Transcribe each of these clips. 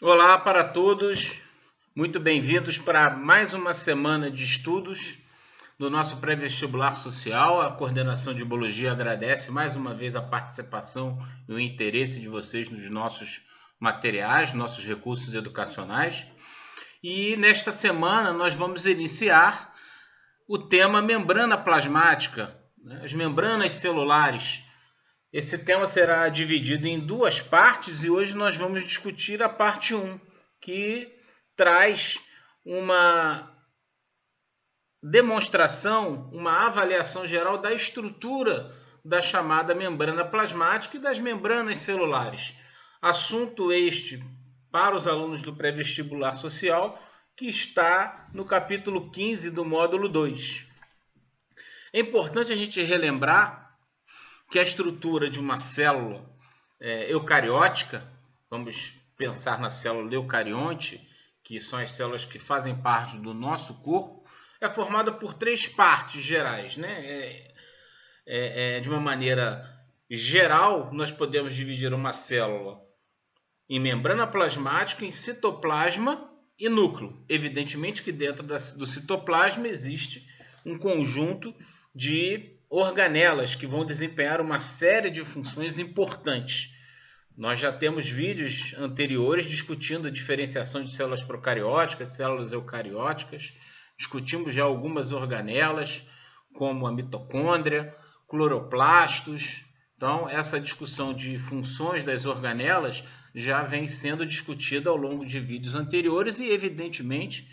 Olá para todos, muito bem-vindos para mais uma semana de estudos do nosso pré-vestibular social. A Coordenação de Biologia agradece mais uma vez a participação e o interesse de vocês nos nossos materiais, nossos recursos educacionais. E nesta semana nós vamos iniciar o tema membrana plasmática, as membranas celulares. Esse tema será dividido em duas partes e hoje nós vamos discutir a parte 1, que traz uma demonstração, uma avaliação geral da estrutura da chamada membrana plasmática e das membranas celulares. Assunto este para os alunos do pré-vestibular social, que está no capítulo 15 do módulo 2. É importante a gente relembrar que a estrutura de uma célula eucariótica, vamos pensar na célula eucarionte, que são as células que fazem parte do nosso corpo, é formada por três partes gerais, de uma maneira geral, nós podemos dividir uma célula em membrana plasmática, em citoplasma e núcleo. Evidentemente que dentro do citoplasma existe um conjunto de organelas que vão desempenhar uma série de funções importantes. Nós já temos vídeos anteriores discutindo a diferenciação de células procarióticas, células eucarióticas. Discutimos já algumas organelas, como a mitocôndria, cloroplastos. Então, essa discussão de funções das organelas já vem sendo discutida ao longo de vídeos anteriores e, evidentemente,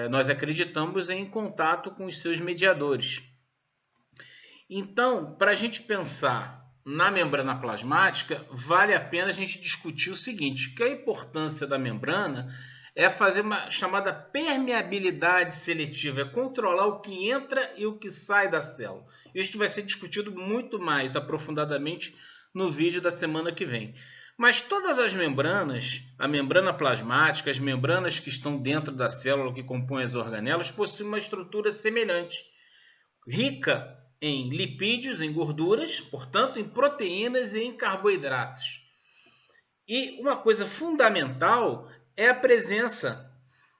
nós acreditamos em contato com os seus mediadores. Então, para a gente pensar na membrana plasmática, vale a pena a gente discutir o seguinte, que a importância da membrana é fazer uma chamada permeabilidade seletiva, é controlar o que entra e o que sai da célula. Isso vai ser discutido muito mais aprofundadamente no vídeo da semana que vem. Mas todas as membranas, a membrana plasmática, as membranas que estão dentro da célula que compõem as organelas, possuem uma estrutura semelhante, rica em lipídios, em gorduras, portanto, em proteínas e em carboidratos. E uma coisa fundamental é a presença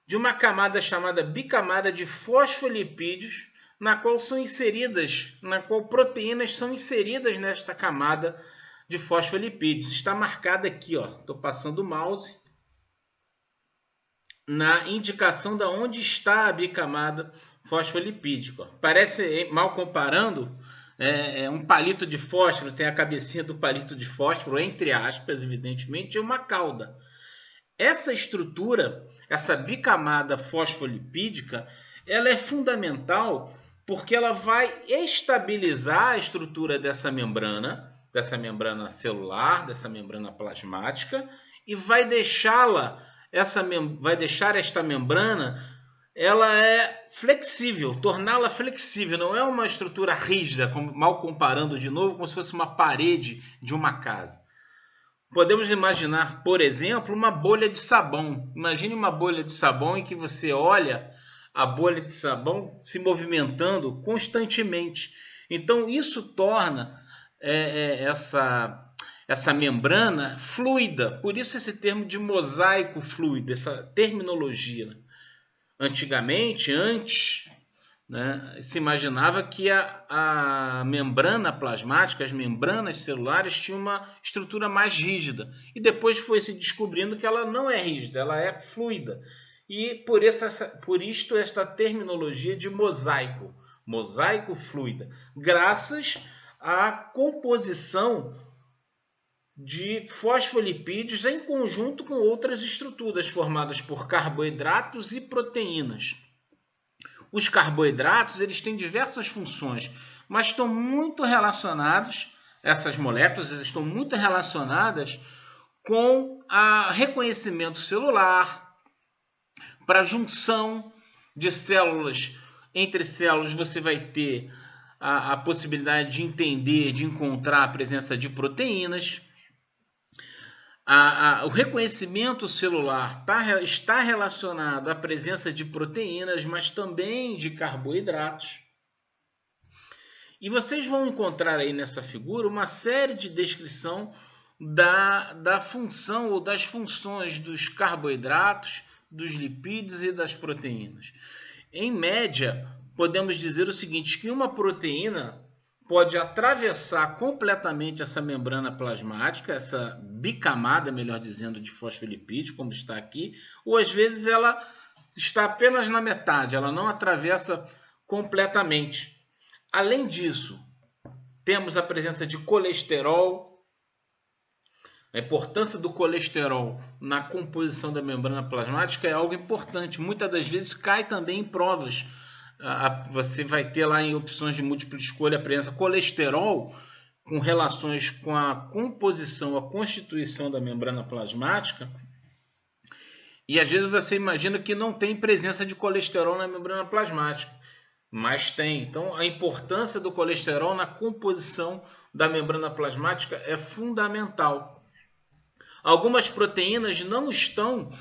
de uma camada chamada bicamada de fosfolipídios, na qual proteínas são inseridas nesta camada de fosfolipídios. Está marcada aqui, estou passando o mouse na indicação de onde está a bicamada fosfolipídica. Parece, mal comparando, um palito de fósforo, tem a cabecinha do palito de fósforo, entre aspas, evidentemente, e uma cauda. Essa estrutura, essa bicamada fosfolipídica, ela é fundamental porque ela vai estabilizar a estrutura dessa membrana celular, dessa membrana plasmática, e vai deixar esta membrana, ela é flexível, torná-la flexível, não é uma estrutura rígida, mal comparando de novo, como se fosse uma parede de uma casa. Podemos imaginar, por exemplo, uma bolha de sabão. Imagine uma bolha de sabão em que você olha a bolha de sabão se movimentando constantemente. Então, isso torna essa membrana fluida. Por isso esse termo de mosaico fluido, essa terminologia. Antigamente, se imaginava que a membrana plasmática, as membranas celulares, tinham uma estrutura mais rígida. E depois foi se descobrindo que ela não é rígida, ela é fluida. E por isto esta terminologia de mosaico fluida, graças à composição de fosfolipídios em conjunto com outras estruturas formadas por carboidratos e proteínas. Os carboidratos eles têm diversas funções, mas estão muito relacionados, essas moléculas estão muito relacionadas com o reconhecimento celular, para a junção de células. Entre células você vai ter a possibilidade de entender, de encontrar a presença de proteínas. O reconhecimento celular está relacionado à presença de proteínas, mas também de carboidratos. E vocês vão encontrar aí nessa figura uma série de descrição da função ou das funções dos carboidratos, dos lipídios e das proteínas. Em média, podemos dizer o seguinte, que uma proteína pode atravessar completamente essa membrana plasmática, essa bicamada, melhor dizendo, de fosfolipídios, como está aqui, ou às vezes ela está apenas na metade, ela não atravessa completamente. Além disso, temos a presença de colesterol. A importância do colesterol na composição da membrana plasmática é algo importante. Muitas das vezes cai também em provas. Você vai ter lá em opções de múltipla escolha a presença colesterol com relações com a composição, a constituição da membrana plasmática. E às vezes você imagina que não tem presença de colesterol na membrana plasmática, mas tem. Então a importância do colesterol na composição da membrana plasmática é fundamental. Algumas proteínas não estão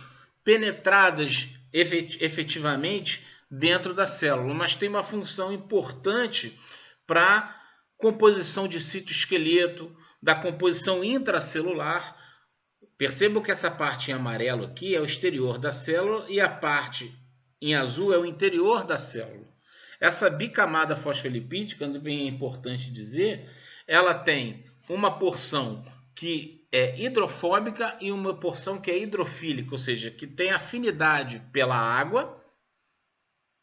penetradas efetivamente dentro da célula, mas tem uma função importante para a composição de citoesqueleto, da composição intracelular. Percebam que essa parte em amarelo aqui é o exterior da célula e a parte em azul é o interior da célula. Essa bicamada fosfolipídica, também é importante dizer, ela tem uma porção que é hidrofóbica e uma porção que é hidrofílica, ou seja, que tem afinidade pela água,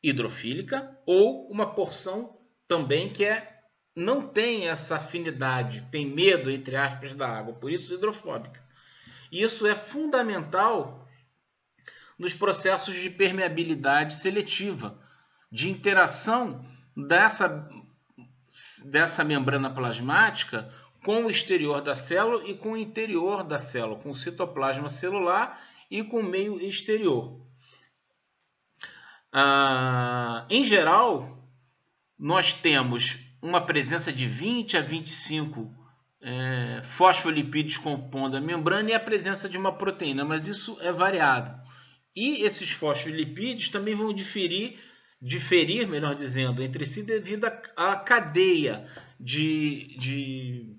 hidrofílica, ou uma porção também que não tem essa afinidade, tem medo, entre aspas, da água, por isso hidrofóbica. Isso é fundamental nos processos de permeabilidade seletiva, de interação dessa membrana plasmática com o exterior da célula e com o interior da célula, com o citoplasma celular e com o meio exterior. Em geral, nós temos uma presença de 20 a 25 fosfolipídios compondo a membrana e a presença de uma proteína, mas isso é variado. E esses fosfolipídios também vão diferir, melhor dizendo, entre si devido à cadeia de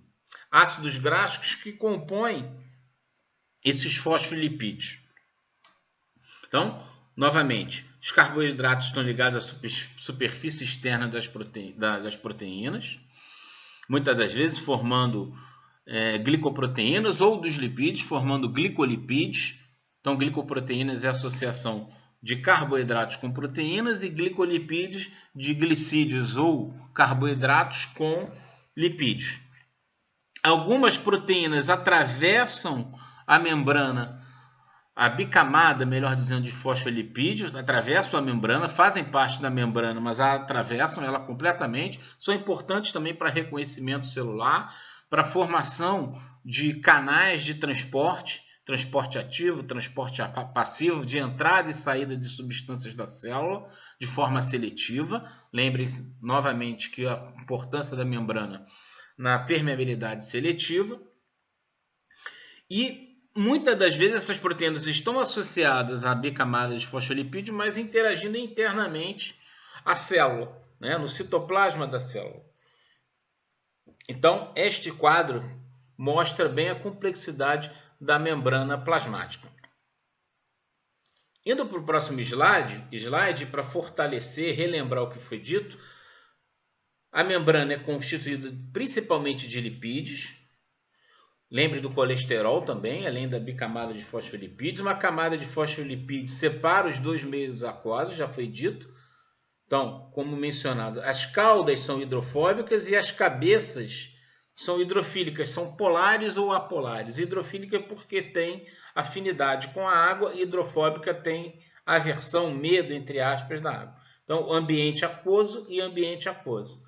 ácidos graxos que compõem esses fosfolipídios. Então, novamente, os carboidratos estão ligados à superfície externa das proteínas, muitas das vezes formando glicoproteínas, ou dos lipídios, formando glicolipídios. Então, glicoproteínas é a associação de carboidratos com proteínas e glicolipídios de glicídios ou carboidratos com lipídios. Algumas proteínas atravessam a membrana, a bicamada, melhor dizendo, de fosfolipídios, atravessam a membrana, fazem parte da membrana, mas atravessam ela completamente. São importantes também para reconhecimento celular, para a formação de canais de transporte ativo, transporte passivo, de entrada e saída de substâncias da célula de forma seletiva. Lembrem-se novamente que a importância da membrana na permeabilidade seletiva. E muitas das vezes essas proteínas estão associadas à bicamada de fosfolipídio, mas interagindo internamente à célula, no citoplasma da célula. Então, este quadro mostra bem a complexidade da membrana plasmática. Indo para o próximo slide para fortalecer, relembrar o que foi dito, a membrana é constituída principalmente de lipídios. Lembre do colesterol também, além da bicamada de fosfolipídios. Uma camada de fosfolipídios separa os dois meios aquosos, já foi dito. Então, como mencionado, as caudas são hidrofóbicas e as cabeças são hidrofílicas, são polares ou apolares. Hidrofílica porque tem afinidade com a água, e hidrofóbica tem aversão, medo, entre aspas, da água. Então, ambiente aquoso e ambiente aquoso.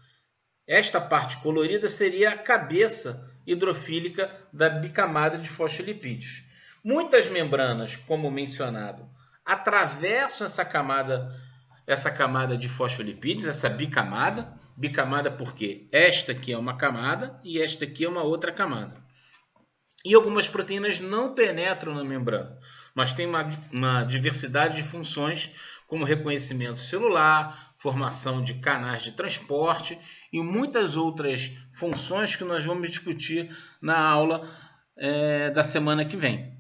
Esta parte colorida seria a cabeça hidrofílica da bicamada de fosfolipídios. Muitas membranas, como mencionado, atravessam essa camada de fosfolipídios, essa bicamada. Bicamada porque esta aqui é uma camada e esta aqui é uma outra camada. E algumas proteínas não penetram na membrana, mas têm uma diversidade de funções, como reconhecimento celular, formação de canais de transporte e muitas outras funções que nós vamos discutir na aula da semana que vem.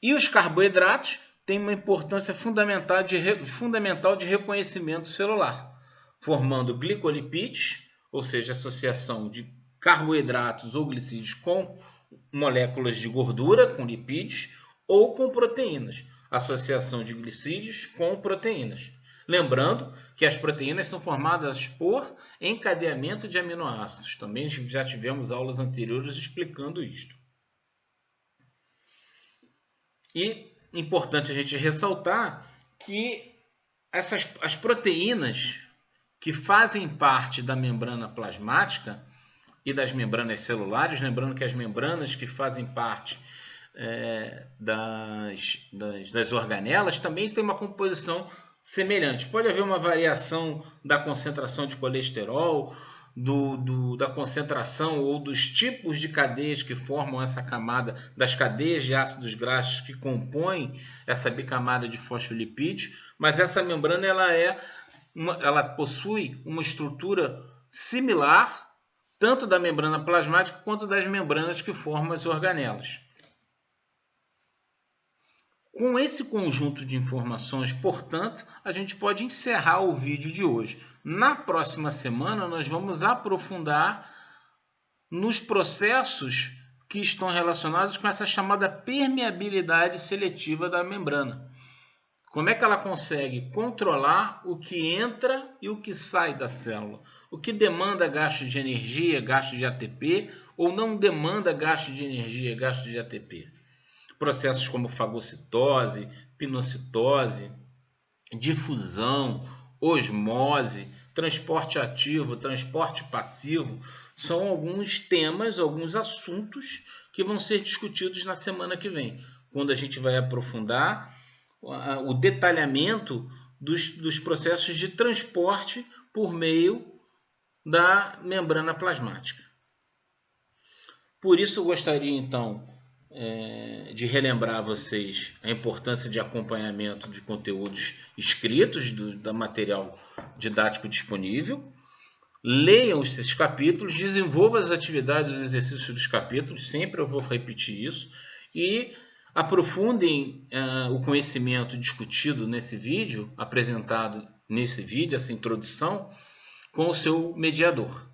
E os carboidratos têm uma importância fundamental de reconhecimento celular, formando glicolipídios, ou seja, associação de carboidratos ou glicídios com moléculas de gordura, com lipídios, ou com proteínas, associação de glicídios com proteínas. Lembrando que as proteínas são formadas por encadeamento de aminoácidos. Também já tivemos aulas anteriores explicando isto. E importante a gente ressaltar que as proteínas que fazem parte da membrana plasmática e das membranas celulares, lembrando que as membranas que fazem parte das organelas também têm uma composição semelhante. Pode haver uma variação da concentração de colesterol, da concentração ou dos tipos de cadeias que formam essa camada, das cadeias de ácidos graxos que compõem essa bicamada de fosfolipídios, mas essa membrana ela possui uma estrutura similar tanto da membrana plasmática quanto das membranas que formam as organelas. Com esse conjunto de informações, portanto, a gente pode encerrar o vídeo de hoje. Na próxima semana, nós vamos aprofundar nos processos que estão relacionados com essa chamada permeabilidade seletiva da membrana. Como é que ela consegue controlar o que entra e o que sai da célula? O que demanda gasto de energia, gasto de ATP, ou não demanda gasto de energia, gasto de ATP? Processos como fagocitose, pinocitose, difusão, osmose, transporte ativo, transporte passivo, são alguns temas, alguns assuntos que vão ser discutidos na semana que vem, quando a gente vai aprofundar o detalhamento dos processos de transporte por meio da membrana plasmática. Por isso, eu gostaria, então, de relembrar a vocês a importância de acompanhamento de conteúdos escritos da material didático disponível. Leiam esses capítulos, desenvolvam as atividades e os exercícios dos capítulos, sempre eu vou repetir isso, e aprofundem o conhecimento discutido nesse vídeo, apresentado nesse vídeo, essa introdução, com o seu mediador.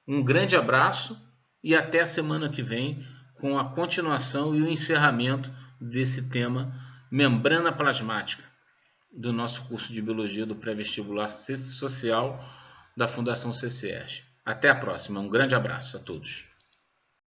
Um grande abraço e até a semana que vem, com a continuação e o encerramento desse tema membrana plasmática do nosso curso de Biologia do Pré-Vestibular Social da Fundação CCERJ. Até a próxima. Um grande abraço a todos.